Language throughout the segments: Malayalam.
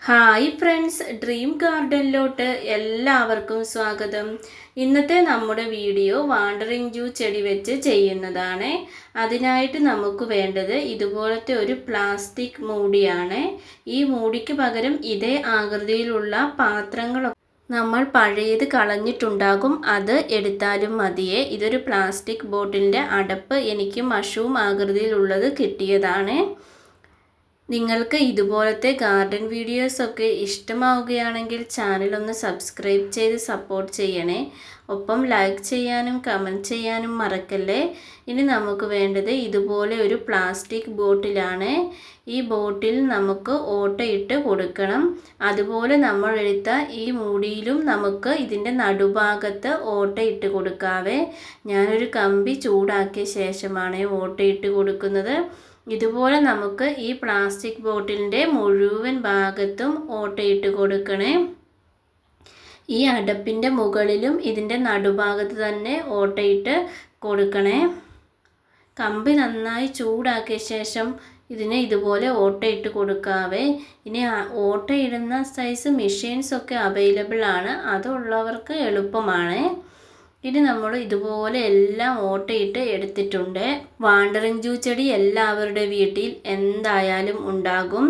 ഹായ് ഫ്രണ്ട്സ്, ഡ്രീം ഗാർഡനിലോട്ട് എല്ലാവർക്കും സ്വാഗതം. ഇന്നത്തെ നമ്മുടെ വീഡിയോ വാണ്ടറിങ് ജൂ ചെടി വെച്ച് ചെയ്യുന്നതാണ്. അതിനായിട്ട് നമുക്ക് വേണ്ടത് ഇതുപോലത്തെ ഒരു പ്ലാസ്റ്റിക് മൂടിയാണ്. ഈ മൂടിക്ക് പകരം ഇതേ ആകൃതിയിലുള്ള പാത്രങ്ങളൊക്കെ നമ്മൾ പഴയത് കളഞ്ഞിട്ടുണ്ടാകും, അത് എടുത്താലും മതിയേ. ഇതൊരു പ്ലാസ്റ്റിക് ബോട്ടിലിൻ്റെ അടപ്പ് എനിക്ക് മഷ്റൂം ആകൃതിയിലുള്ളത് കിട്ടിയതാണ്. നിങ്ങൾക്ക് ഇതുപോലത്തെ ഗാർഡൻ വീഡിയോസൊക്കെ ഇഷ്ടമാവുകയാണെങ്കിൽ ചാനലൊന്ന് സബ്സ്ക്രൈബ് ചെയ്ത് സപ്പോർട്ട് ചെയ്യണേ. ഒപ്പം ലൈക്ക് ചെയ്യാനും കമൻറ്റ് ചെയ്യാനും മറക്കല്ലേ. ഇനി നമുക്ക് വേണ്ടത് ഇതുപോലെ ഒരു പ്ലാസ്റ്റിക് ബോട്ടിലാണ്. ഈ ബോട്ടിൽ നമുക്ക് ഓട്ടയിട്ട് കൊടുക്കണം. അതുപോലെ നമ്മൾ എടുത്ത ഈ മൂടിയിലും നമുക്ക് ഇതിൻ്റെ നടുഭാഗത്ത് ഓട്ടയിട്ട് കൊടുക്കാവേ. ഞാനൊരു കമ്പി ചൂടാക്കിയ ശേഷമാണ് ഓട്ടയിട്ട് കൊടുക്കുന്നത്. ഇതുപോലെ നമുക്ക് ഈ പ്ലാസ്റ്റിക് ബോട്ടിലിൻ്റെ മുഴുവൻ ഭാഗത്തും ഓട്ടയിട്ട് കൊടുക്കണേ. ഈ അടപ്പിൻ്റെ മുകളിലും ഇതിൻ്റെ നടുഭാഗത്ത് തന്നെ ഓട്ടയിട്ട് കൊടുക്കണേ. കമ്പി നന്നായി ചൂടാക്കിയ ശേഷം ഇതിനെ ഇതുപോലെ ഓട്ടയിട്ട് കൊടുക്കാവേ. ഇനി ഓട്ടയിടുന്ന സൈസ് മെഷീൻസൊക്കെ അവൈലബിൾ ആണ്, അതുള്ളവർക്ക് എളുപ്പമാണ്. ഇനി നമ്മൾ ഇതുപോലെ എല്ലാം ഓട്ടയിട്ട് എടുത്തിട്ടുണ്ട്. വാണ്ടറിങ് ജൂ ചെടി എല്ലാവരുടെ വീട്ടിൽ എന്തായാലും ഉണ്ടാകും.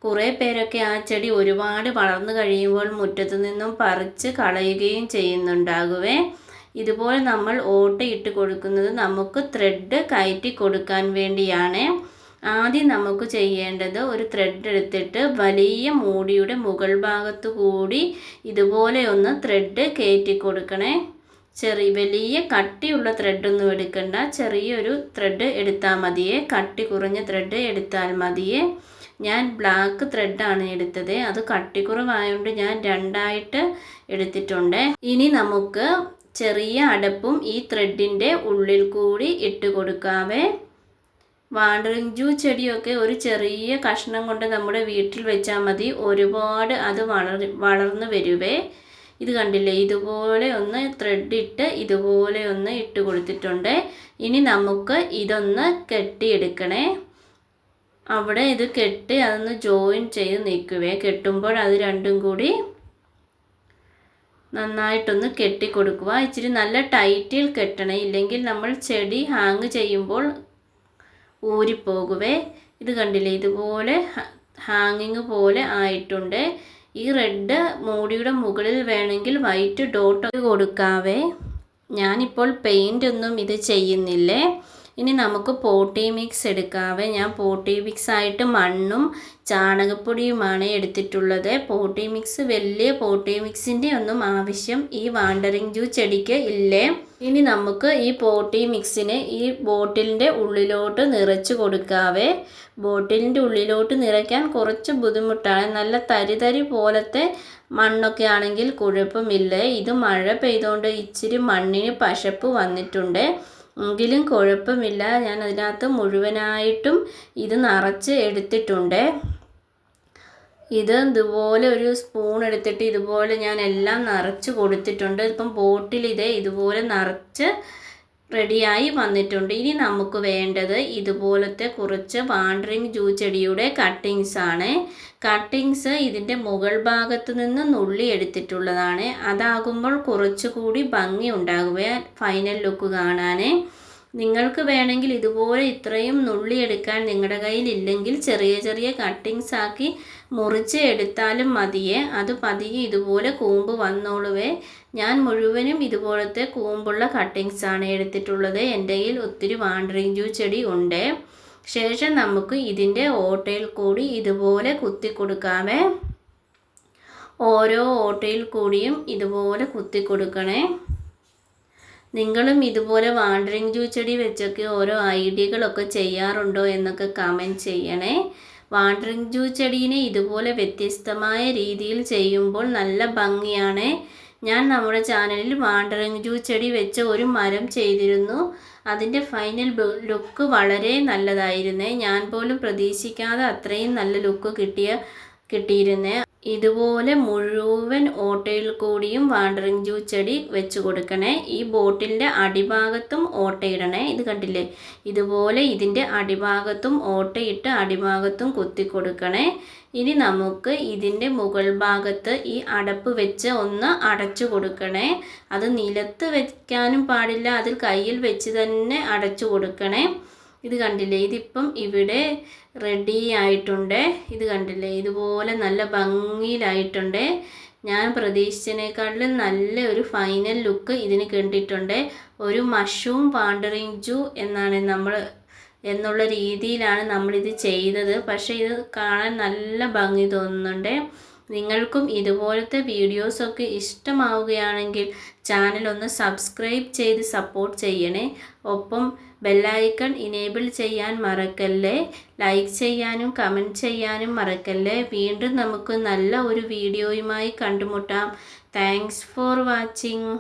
കുറേ പേരൊക്കെ ആ ചെടി ഒരുപാട് വളർന്നു കഴിയുമ്പോൾ മുറ്റത്തു നിന്നും പറിച്ച് കളയുകയും ചെയ്യുന്നുണ്ടാകുവേ. ഇതുപോലെ നമ്മൾ ഓട്ടയിട്ട് കൊടുക്കുന്നത് നമുക്ക് ത്രെഡ് കയറ്റി കൊടുക്കാൻ വേണ്ടിയാണ്. ആദ്യം നമുക്ക് ചെയ്യേണ്ടത് ഒരു ത്രെഡ് എടുത്തിട്ട് വലിയ മൂടിയുടെ മുകൾ ഭാഗത്തു കൂടി ഇതുപോലെ ഒന്ന് ത്രെഡ് കയറ്റി കൊടുക്കണേ. വലിയ കട്ടിയുള്ള ത്രെഡൊന്നും എടുക്കണ്ട, ചെറിയൊരു ത്രെഡ് എടുത്താൽ മതിയേ. കട്ടി കുറഞ്ഞ ത്രെഡ് എടുത്താൽ മതിയേ. ഞാൻ ബ്ലാക്ക് ത്രെഡാണ് എടുത്തത്, അത് കട്ടി കുറവായതുകൊണ്ട് ഞാൻ രണ്ടായിട്ട് എടുത്തിട്ടുണ്ട്. ഇനി നമുക്ക് ചെറിയ അടപ്പും ഈ ത്രെഡിൻ്റെ ഉള്ളിൽ കൂടി ഇട്ട് കൊടുക്കാവേ. വാണ്ടറിങ് ജൂ ചെടിയൊക്കെ ഒരു ചെറിയ കഷ്ണം കൊണ്ട് നമ്മുടെ വീട്ടിൽ വെച്ചാൽ മതി, ഒരുപാട് അത് വളർന്നു വരുവേ. ഇത് കണ്ടില്ലേ, ഇതുപോലെ ഒന്ന് ത്രെഡ് ഇട്ട് ഇതുപോലെ ഒന്ന് ഇട്ട് കൊടുത്തിട്ടുണ്ട്. ഇനി നമുക്ക് ഇതൊന്ന് കെട്ടിയെടുക്കണേ. അവിടെ ഇത് കെട്ടി അതൊന്ന് ജോയിൻ ചെയ്ത് നിൽക്കുവേ. കെട്ടുമ്പോൾ അത് രണ്ടും കൂടി നന്നായിട്ടൊന്ന് കെട്ടി കൊടുക്കുക. ഇച്ചിരി നല്ല ടൈറ്റിൽ കെട്ടണേ, ഇല്ലെങ്കിൽ നമ്മൾ ചെടി ഹാങ് ചെയ്യുമ്പോൾ ഊരിപ്പോകുവേ. ഇത് കണ്ടില്ലേ, ഇതുപോലെ ഹാങ്ങിങ് പോലെ ആയിട്ടുണ്ട്. ഈ റെഡ് മൂടിയുടെ മുകളിൽ വേണമെങ്കിൽ വൈറ്റ് ഡോട്ട് കൊടുക്കാവേ. ഞാനിപ്പോൾ പെയിൻ്റ് ഒന്നും ഇത് ചെയ്യുന്നില്ലേ. ഇനി നമുക്ക് പോട്ടി മിക്സ് എടുക്കാവേ. ഞാൻ പോട്ടി മിക്സ് ആയിട്ട് മണ്ണും ചാണകപ്പൊടിയുമാണ് എടുത്തിട്ടുള്ളത്. പോട്ടി മിക്സ് വലിയ പോട്ടി മിക്സിൻ്റെ ഒന്നും ആവശ്യം ഈ വാണ്ടറിങ് ജൂ ചെടിക്ക് ഇല്ലേ. ഇനി നമുക്ക് ഈ പോട്ടി മിക്സിനെ ഈ ബോട്ടിലിൻ്റെ ഉള്ളിലോട്ട് നിറച്ച് കൊടുക്കാവേ. ബോട്ടിലിൻ്റെ ഉള്ളിലോട്ട് നിറയ്ക്കാൻ കുറച്ച് ബുദ്ധിമുട്ടാണ്. നല്ല തരി പോലത്തെ മണ്ണൊക്കെ ആണെങ്കിൽ കുഴപ്പമില്ല. ഇത് മഴ പെയ്തുകൊണ്ട് ഇച്ചിരി മണ്ണിന് പശപ്പ് വന്നിട്ടുണ്ട്, എങ്കിലും കുഴപ്പമില്ല. ഞാൻ അതിനകത്ത് മുഴുവനായിട്ടും ഇത് നിറച്ച് എടുത്തിട്ടുണ്ട്. ഇതുപോലെ ഒരു സ്പൂൺ എടുത്തിട്ട് ഇതുപോലെ ഞാൻ എല്ലാം നിറച്ച് കൊടുത്തിട്ടുണ്ട്. ഇപ്പം ബോട്ടിൽ ഇതുപോലെ നിറച്ച് റെഡിയായി വന്നിട്ടുണ്ട്. ഇനി നമുക്ക് വേണ്ടത് ഇതുപോലത്തെ കുറച്ച് വാണ്ടറിങ് ജൂ ചെടിയുടെ കട്ടിങ്സ് ആണ്. കട്ടിങ്സ് ഇതിൻ്റെ മുകൾ ഭാഗത്ത് നിന്ന് നുള്ളി എടുത്തിട്ടുള്ളതാണ്. അതാകുമ്പോൾ കുറച്ചുകൂടി ഭംഗി ഉണ്ടാകുക, ഫൈനൽ ലുക്ക് കാണാൻ. നിങ്ങൾക്ക് വേണമെങ്കിൽ ഇതുപോലെ ഇത്രയും നുള്ളിയെടുക്കാൻ നിങ്ങളുടെ കയ്യിൽ ഇല്ലെങ്കിൽ ചെറിയ കട്ടിങ്സ് ആക്കി മുറിച്ച് എടുത്താലും മതിയേ. അത് പതിയെ ഇതുപോലെ കൂമ്പ് വന്നോളുവേ. ഞാൻ മുഴുവനും ഇതുപോലത്തെ കൂമ്പുള്ള കട്ടിങ്സാണ് എടുത്തിട്ടുള്ളത്. എൻ്റെ കയ്യിൽ ഒത്തിരി വാണ്ടറിങ് ജൂ ചെടി ഉണ്ട്. ശേഷം നമുക്ക് ഇതിൻ്റെ ഓട്ടയിൽ കൂടി ഇതുപോലെ കുത്തി കൊടുക്കാമേ. ഓരോ ഓട്ടയിൽ കൂടിയും ഇതുപോലെ കുത്തി കൊടുക്കണേ. നിങ്ങളും ഇതുപോലെ വാണ്ടറിങ് ജൂ ചെടി വെച്ചൊക്കെ ഓരോ ഐഡിയകളൊക്കെ ചെയ്യാറുണ്ടോ എന്നൊക്കെ കമൻറ്റ് ചെയ്യണേ. വാണ്ടറിങ് ജൂ ചെടീനെ ഇതുപോലെ വ്യത്യസ്തമായ രീതിയിൽ ചെയ്യുമ്പോൾ നല്ല ഭംഗിയാണ്. ഞാൻ നമ്മുടെ ചാനലിൽ വാണ്ടറിങ് ജൂ ചെടി വെച്ച ഒരു മരം ചെയ്തിരുന്നു. അതിൻ്റെ ഫൈനൽ ലുക്ക് വളരെ നല്ലതായിരുന്നേ. ഞാൻ പോലും പ്രതീക്ഷിക്കാതെ അത്രയും നല്ല ലുക്ക് കിട്ടിയിരുന്നത്. ഇതുപോലെ മുഴുവൻ ഓട്ടയിൽ കൂടിയും വാണ്ടറിങ് ജൂ ചെടി വെച്ച് കൊടുക്കണേ. ഈ ബോട്ടിലിൻ്റെ അടിഭാഗത്തും ഓട്ടയിടണേ. ഇത് കണ്ടില്ലേ, ഇതുപോലെ ഇതിൻ്റെ അടിഭാഗത്തും ഓട്ടയിട്ട് അടിഭാഗത്തും കുത്തി കൊടുക്കണേ. ഇനി നമുക്ക് ഇതിൻ്റെ മുകൾ ഭാഗത്ത് ഈ അടപ്പ് വെച്ച് ഒന്ന് അടച്ചു കൊടുക്കണേ. അത് നിലത്ത് വെക്കാനും പാടില്ല, അതിൽ കയ്യിൽ വെച്ച് തന്നെ അടച്ചു കൊടുക്കണേ. ഇത് കണ്ടില്ലേ, ഇതിപ്പം ഇവിടെ റെഡി ആയിട്ടുണ്ട്. ഇത് കണ്ടില്ലേ, ഇതുപോലെ നല്ല ഭംഗിയിലായിട്ടുണ്ട്. ഞാൻ പ്രതീക്ഷിച്ചതിനേക്കാളും നല്ല ഒരു ഫൈനൽ ലുക്ക് ഇതിന് കണ്ടിട്ടുണ്ട്. ഒരു മഷ്റൂം വാണ്ടറിങ് ജൂ എന്നുള്ള രീതിയിലാണ് നമ്മളിത് ചെയ്തത്. പക്ഷേ ഇത് കാണാൻ നല്ല ഭംഗി തോന്നുന്നുണ്ട്. നിങ്ങൾക്കും ഇതുപോലത്തെ വീഡിയോസൊക്കെ ഇഷ്ടമാവുകയാണെങ്കിൽ ചാനൽ ഒന്ന് സബ്സ്ക്രൈബ് ചെയ്ത് സപ്പോർട്ട് ചെയ്യണേ. ഒപ്പം ബെല്ലൈക്കൺ ഇനേബിൾ ചെയ്യാൻ മറക്കല്ലേ. ലൈക്ക് ചെയ്യാനും കമൻറ്റ് ചെയ്യാനും മറക്കല്ലേ. വീണ്ടും നമുക്ക് നല്ല ഒരു വീഡിയോയുമായി കണ്ടുമുട്ടാം. Thanks for watching.